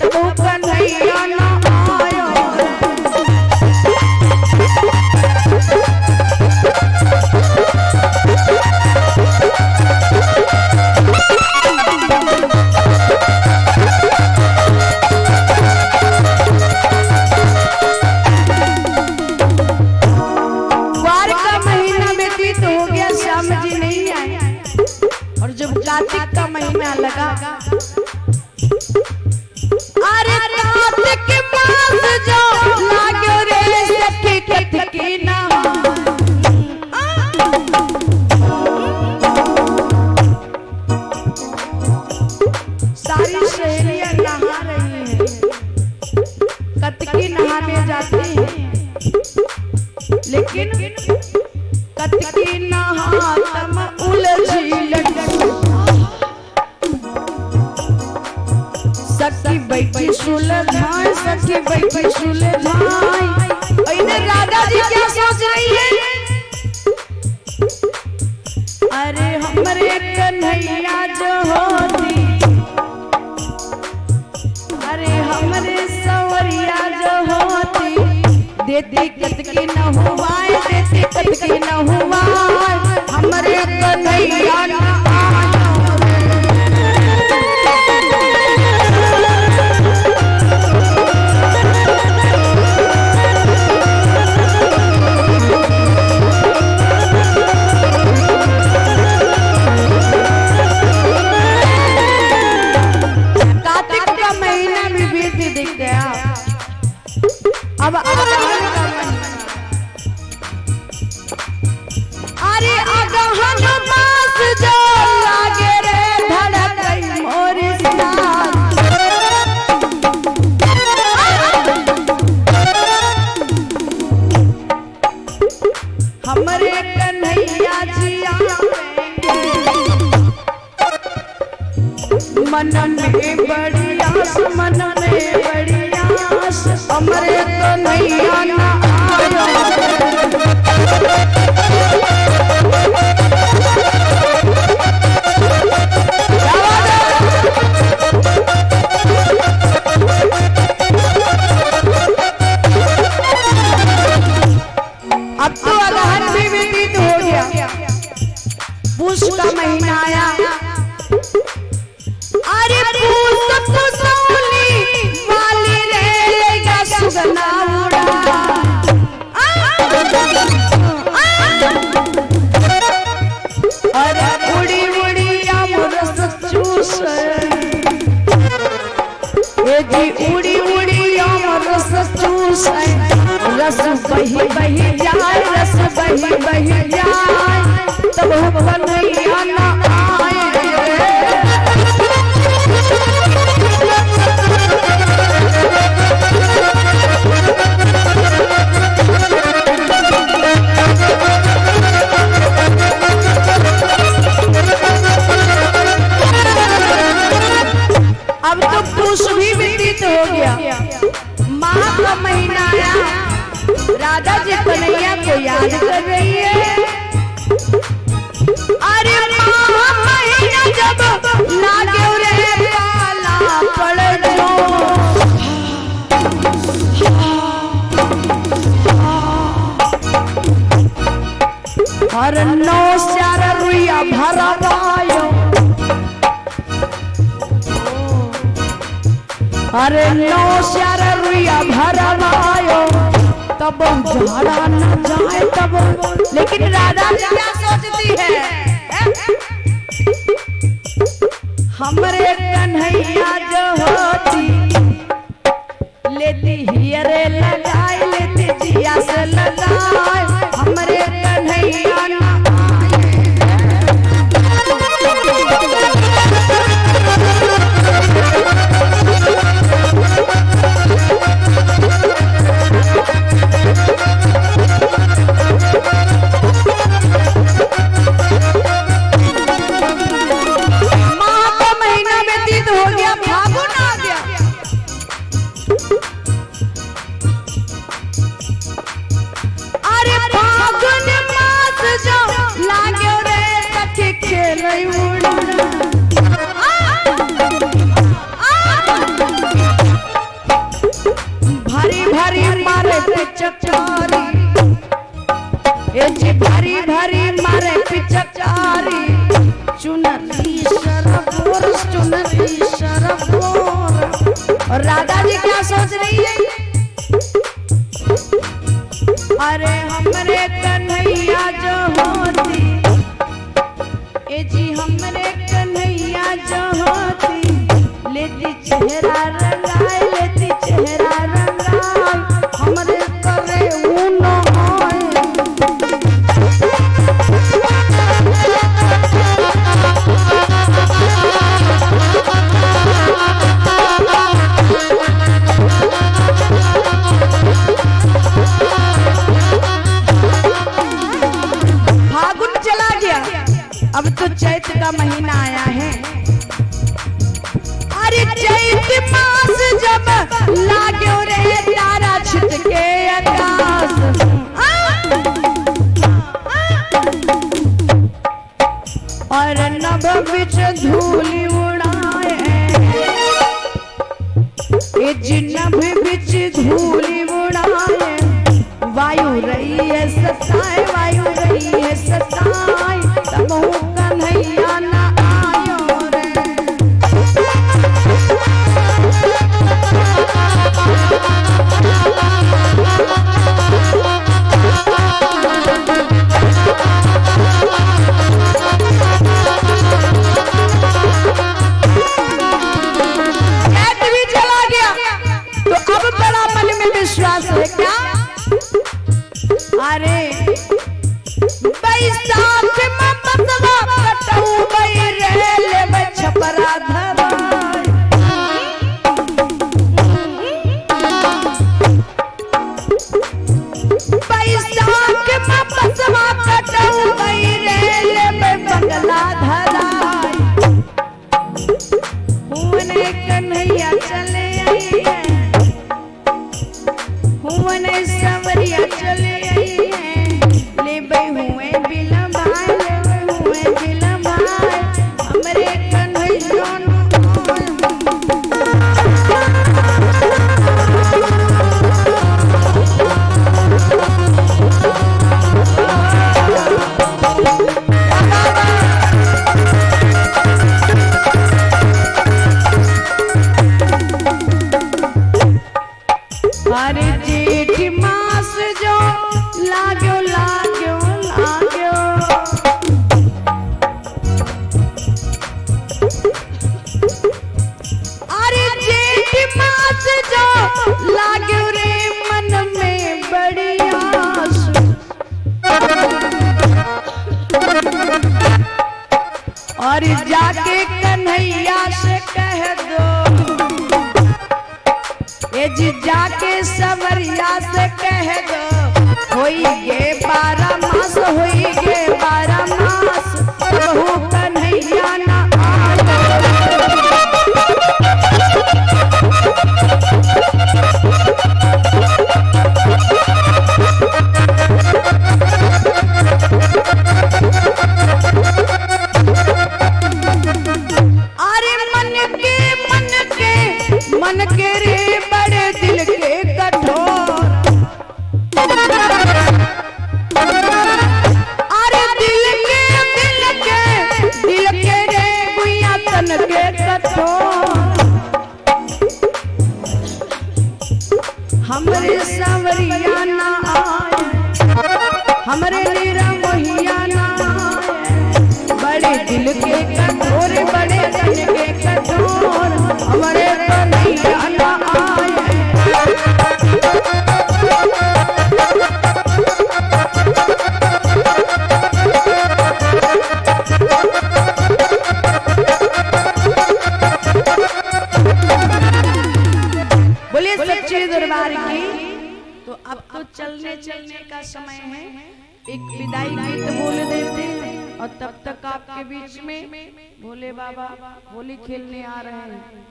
तो कन्हैया ना आयो। क्वार का महीना व्यतीत हो गया, श्याम जी नहीं आए। और जब कार्तिक का महीना लगा, अरे कार्तिक मास जो लागो रे सखी कटकी ना। सारी सहेलियां नहा रही हैं, कटकी नहाने जाती हैं, लेकिन कटकी नहातम उलझी लटक। सखी बैठी सुलझाए, सखी बैठी सुलझाए। इधर राधा जी क्या सोच रही है? अरे हमरे कन्हैया जो होती, अरे हमरे सवरिया जो होती, देती कतकी न हुआए, देती कतकी न हुआए, हमरे कन्हैया न कार्तिक का महीना भी बीत दिख गया। अब अरे अगहन मास जो लागे रे धड़कई मोर साथ, हमरे कन्हैया जी आएंगे। मन में बड़ी आस, मन में बड़ी आस, हमरे कन्हैया ना आयो। अब तो अगहन भी व्यतीत हो गया, पूष का महीना आया। अरे पूष पुसौली वाली रे लेगा सुगना उड़ा, अरे उड़ी उड़ी अमरस चूस, ये जी उड़ी उड़ी अमरस चूस, रस बही बही जाए, रस बही बही जाए, तब कन्हैया ना आए। अब तो पूष भी व्यतीत हो गया, माह का महीना आया। राधा जी कन्हैया को याद कर रही है। अरे माह महीना जब लागे रे पाला पड़ जो, और 9 चार रुइया भरवायो, अरे 9 चार रुइया भरवायो, तब झाड़ा न जाए, तब लेकिन राधा जी क्या सोचती है? हमरे कन्हैया जो होती लेती हियरे लगाई, लेती जिया से लगाई, हमरे कन्हैया ना भारी भारी मारे पिचकारी, चुनरी शरफोर, चुनरी शरफोर। और राधा जी क्या सोच रही है? अरे हमरे कन्हैया जो होती, ए जी हमरे कन्हैया जो होती लेती चेहरा रंगाई, लेती चेहरा रंगाई, हमरे करे ऊनो अब तो चैत का महीना आया है। अरे चैत मास जब लाग्यो रे तारा छिटके आकाश, और नभ बिच धूलि उड़ाए, ए जी नभ बिच धूलि उड़ाए, वायु रही है सताए, वायु रही है सताए, तब कन्हैया ना आयो रे। कैद भी चला गया तो अब बड़ा मन में विश्वास है क्या? अरे बैसाख में बसवा कटऊ बई रेल में छपरा धराई, बैसाख में बसवा कटऊ बई रेल में बंगला धराई, हुने कन्हैया चले आई है, हुने सवरिया चले आई है, ले बई हुए बिलम्बाई, ले बई हुए बिलम्बाई, हमरे कन्हैया ना अरे जेठ मास जो लाग्यो लाग्यो लाग्यो, अरे जेठ मास जो लाग्यो रे मन में बड़ी आस, और जाके कन्हैया से कह दो, ए जी जाके सवरिया से कह दो, होई गे 12 मास, होई गे 12 मास, बहू कन्हैया ना अरे मन के रे बड़े दिल के कठोर, अरे दिल के रे गुइया तन के कठोर, हमरे सवरिया ना आए, हमरे निरम एक विदाई गीत बोल देते हैं और तब तक आपके बीच में भोले बाबा होली खेलने आ रहे हैं।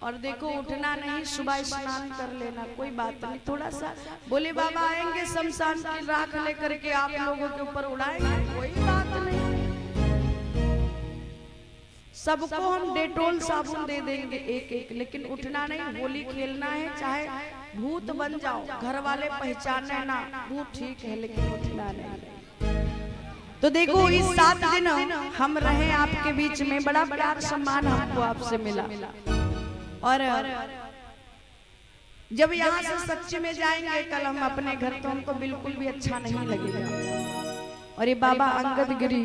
और देखो उठना नहीं, सुबह स्नान कर लेना, कोई बात नहीं। थोड़ा सा भोले बाबा आएंगे शमशान की राख लेकर के आप लोगों के ऊपर उड़ाएंगे, कोई बात नहीं। सबको हम डेटोल साबुन दे देंगे एक एक, लेकिन उठना नहीं, होली खेलना है। चाहे भूत बन जाओ, घर वाले पहचाने ना, वो ठीक है, लेकिन उठना नहीं। तो देखो इस 7 दिन हम रहे आपके बीच में, बड़ा प्यार सम्मान हमको आपसे मिला। और जब यहाँ से सच्चे में जाएंगे कल हम अपने घर, तो हमको बिल्कुल भी अच्छा नहीं लगेगा। और ये बाबा अंगद गिरी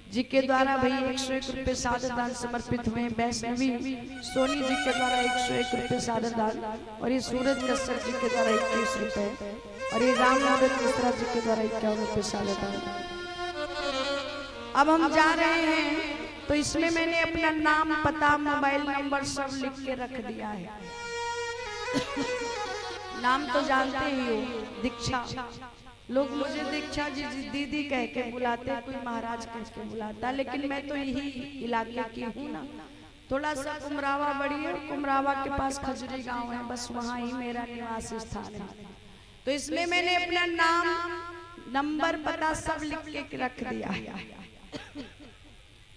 जी के द्वारा भाई 101 रुपए सादर दान समर्पित हुए। वैष्णवी सोनी जी के द्वारा 101 रुपए सादर दान, और ये सूरज कश्यप जी के द्वारा 21 रुपए, और ये राम नारायण मिश्रा जी के द्वारा 51 रुपए सादर दान। अब हम जा रहे हैं, तो इसमें मैंने अपना नाम, पता, मोबाइल नंबर सब लिख के रख दिया है। नाम तो जानते ही हो, दीक्षा। लोग मुझे दीक्षा जी दीदी कह के बुलाते, कोई महाराज कह के बुलाता, लेकिन मैं तो यही इलाके की हूँ ना। थोड़ा सा कुमरावा बड़ी है, कुमरावा के पास खजरी गांव है, बस वहाँ ही मेरा निवास स्थान है। तो इसमें मैंने अपना नाम, नंबर, पता सब लिख के रख दिया है।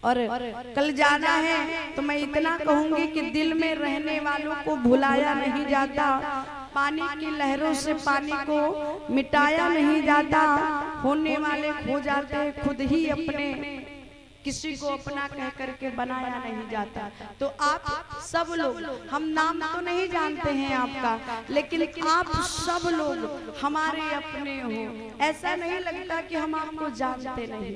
और कल जाना है, तो मैं इतना कहूंगी कि दिल में रहने वालों को भुलाया नहीं जाता, पानी की लहरों से पानी को मिटाया नहीं जाता, होने वाले खो जाते, खुद ही अपने किसी को अपना कह करके बनाया नहीं जाता। तो आप सब लोग, हम नाम तो नहीं जानते हैं आपका, लेकिन आप सब लोग हमारे अपने हो। ऐसा नहीं लगता कि हम आपको जानते नहीं,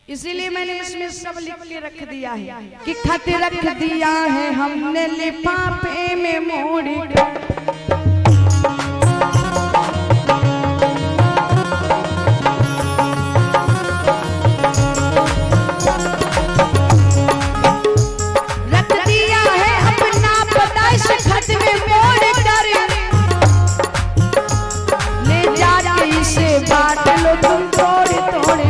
इसीलिए मैंने इसमें सब लिख के रख दिया है कि खत रख दिया है हमने लिफाफे में मोड़ कर। रख दिया है अपना पता इस खत में मोड़ कर, ले जाके इसे बांट लो तुम थोड़े थोड़े।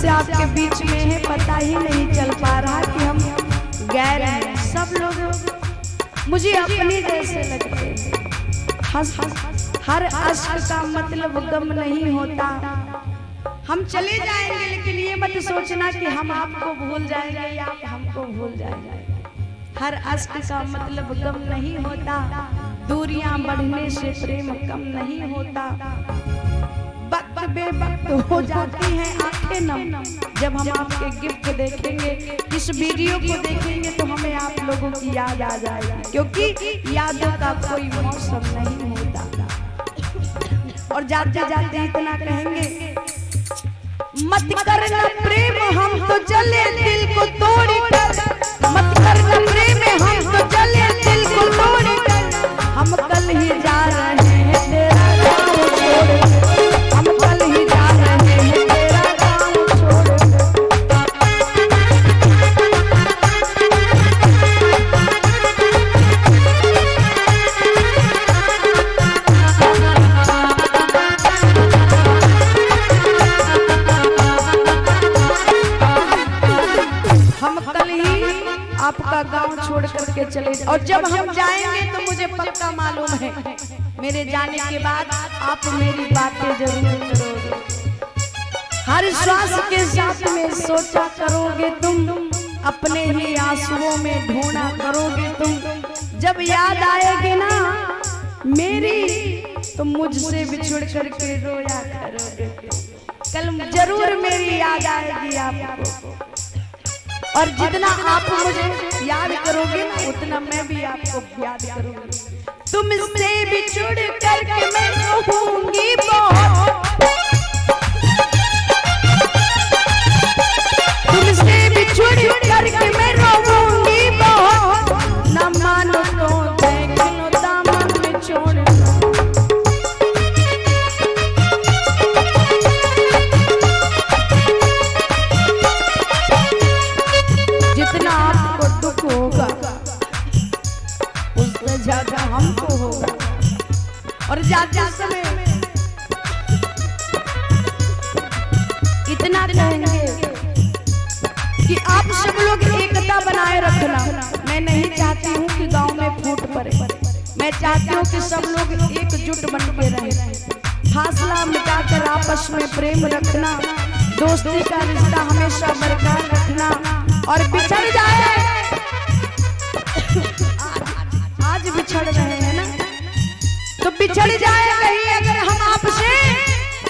आपके बीच में है, पता ही नहीं चल पा रहा कि हम गैर हैं। सब लोग मुझे अपने जैसे लगते हैं। हर अश्क का मतलब गम नहीं होता। हम चले जाएंगे, लेकिन ये मत सोचना कि हम आपको भूल जाएंगे या आप हमको भूल जाएंगे। हर अश्क का मतलब गम नहीं होता, दूरियां बढ़ने से प्रेम कम नहीं होता। वक्त बेवक्त हो जाती हैं आंखें नम, जब हम आपके गिफ्ट देखेंगे, इस वीडियो को देखेंगे, तो हमें आप लोगों की याद आ जाएगी, क्योंकि यादों का कोई मौसम नहीं होता। और जाते जाते इतना कहेंगे, मत करना प्रेम हम तो चले दिल को तोड़ कर, मत करना प्रेम हम तो चले दिल को तोड़ कर। हम कल ही जा रहे हैं तेरा गाँव छोड़, हम कल ही जा रहे हैं तेरा गाँव छोड़। हम कल ही आपका गांव छोड़ करके चले, और जब हम जाएंगे तो मुझे पक्का मालूम है, मेरे जाने के बाद आप मेरी बातें जरूर करोगे। हर श्वास के साथ में सोचा करोगे तुम, अपने ही आंसुओं में ढूंढा करोगे तुम। जब याद आएगी ना मेरी, तो मुझसे बिछुड़ करके रोया करोगे। कल जरूर मेरी याद आएगी आपको, और जितना आप मुझे याद करोगे ना उतना मैं भी आपको याद करूंगी। तुमसे बिछुड़ करके मैं रोऊंगी बहुत, तुमसे बिछुड़ करके मैं रोऊंगी बहुत, न मानो तो देख लो दामन में छोड़। जितना आपको दुख होगा उससे ज्यादा हमको होगा। और जाते समय इतना कहेंगे कि आप सब लोग एकता बनाए रखना। मैं नहीं चाहती हूँ कि गांव में फूट पड़े, मैं चाहती हूँ कि सब लोग एकजुट बन के रहें। फासला मिटाकर आपस में प्रेम रखना, दोस्ती का रिश्ता हमेशा बरकरार रखना। और बिछड़ जाए, आज बिछड़ रहे हैं ना, तो बिछड़ जाए कहीं अगर हम आपसे,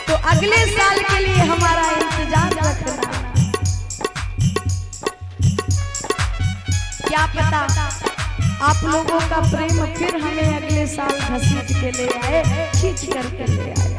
तो अगले साल के लिए हमारा इंतजार रखना। क्या पता आप लोगों का प्रेम फिर हमें अगले साल घसीट के ले आए, खींच करके ले आए।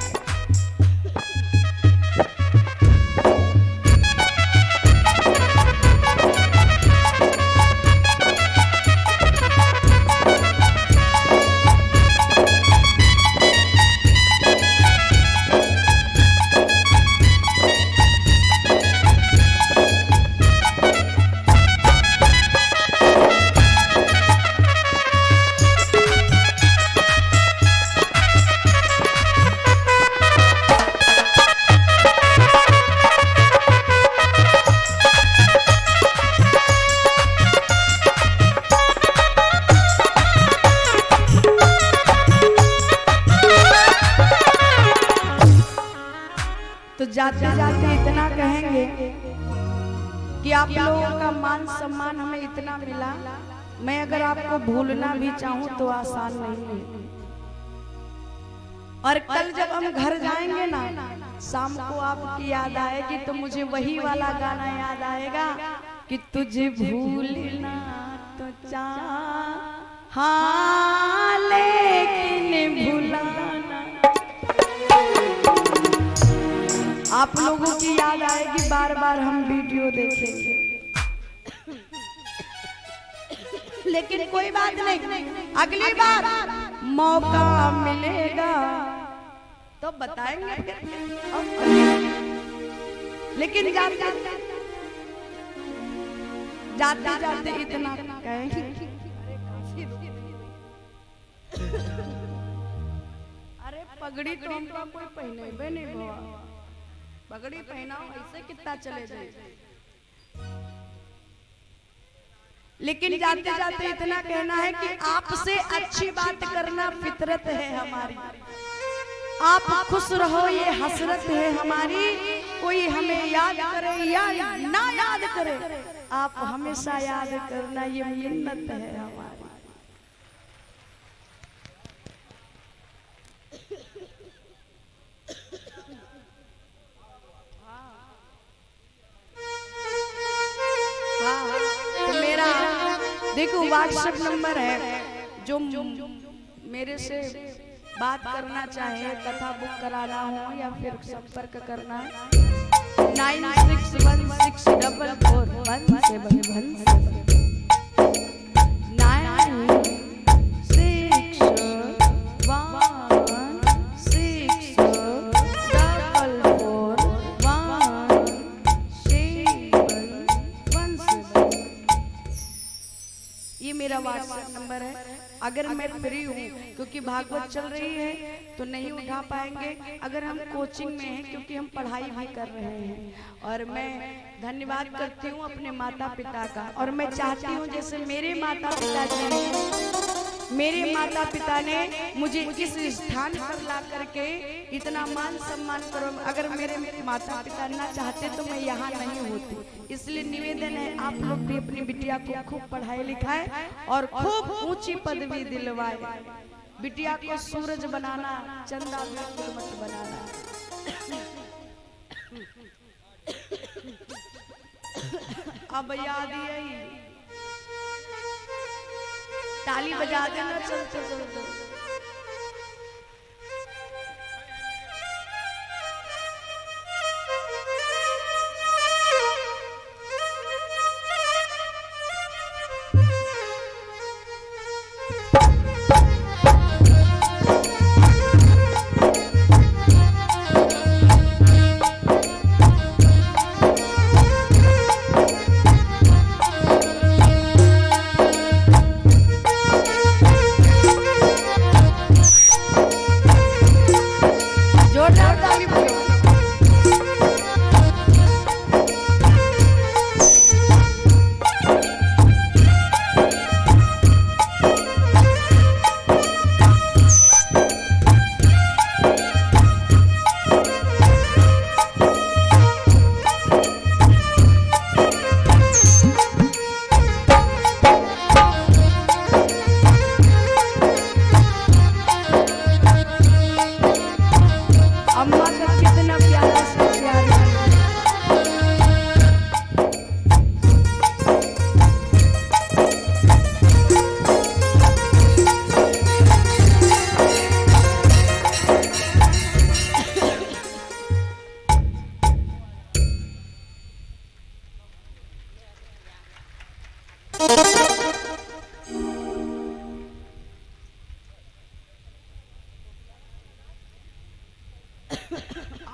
जाते जाते इतना कहेंगे कि आप लोगों का मान सम्मान हमें इतना मिला, मैं अगर आपको भूलना भी चाहूं तो आसान नहीं है। और कल जब हम घर जाएंगे ना, शाम को आपकी याद आएगी तो मुझे वही वाला गाना याद आएगा कि तुझे भूलना तो चाह हाँ लेकिन भुलाना। आप लोगों की याद आएगी, बार बार हम वीडियो देखेंगे। लेकिन कोई बात नहीं, अगली बार मौका मिलेगा तो बताएंगे। लेकिन जाते जाते जाते इतना कहेंगे, अरे पगड़ी तो हमको कोई पहने नहीं हुआ, पगड़ी पहनाओ ऐसे कितना चले जाए। लेकिन जाते जाते इतना कहना है कि आपसे अच्छी बात करना फितरत है हमारी। आप खुश रहो ये हसरत है हमारी। कोई हमें याद करे या ना याद करे, आप हमेशा याद करना ये मिन्नत है हमारी। देखो व्हाट्सएप नंबर है, जो मेरे से बात करना चाहे, कथा बुक कराना हो या फिर संपर्क करना है 9616441717 ये मेरा व्हाट्सएप नंबर है। अगर मैं फ्री हूँ क्योंकि भागवत चल रही है तो नहीं उठा पाएंगे, अगर हम कोचिंग में हैं क्योंकि हम पढ़ाई भी कर रहे हैं। और मैं धन्यवाद करती हूँ अपने माता पिता का, और मैं चाहती हूँ जैसे मेरे माता पिता ने मुझे इस स्थान पर ला करके इतना मान सम्मान करो, अगर मेरे माता पिता ना चाहते तो मैं यहाँ नहीं होती। इसलिए निवेदन है आप लोग भी अपनी बिटिया को खूब पढ़ाए लिखाए और खूब ऊंची पदवी दिलवाए। बिटिया को सूरज बनाना, चंदा बिल्कुल मत बनाना। अब याद यही, ताली बजा देना चलते चलते।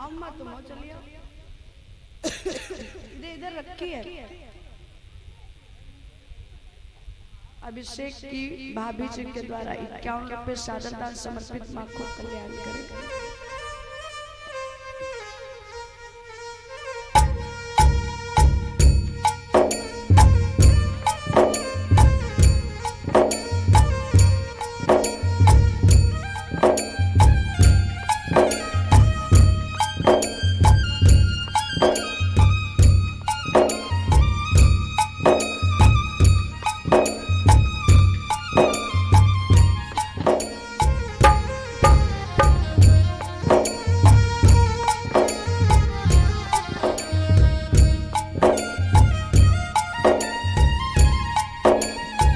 अम्मा तुम चलिए, इधर रखी है। अभिषेक की भाभी जी के द्वारा 51 रुपए सादरदान समर्पित मां को कल्याण करें।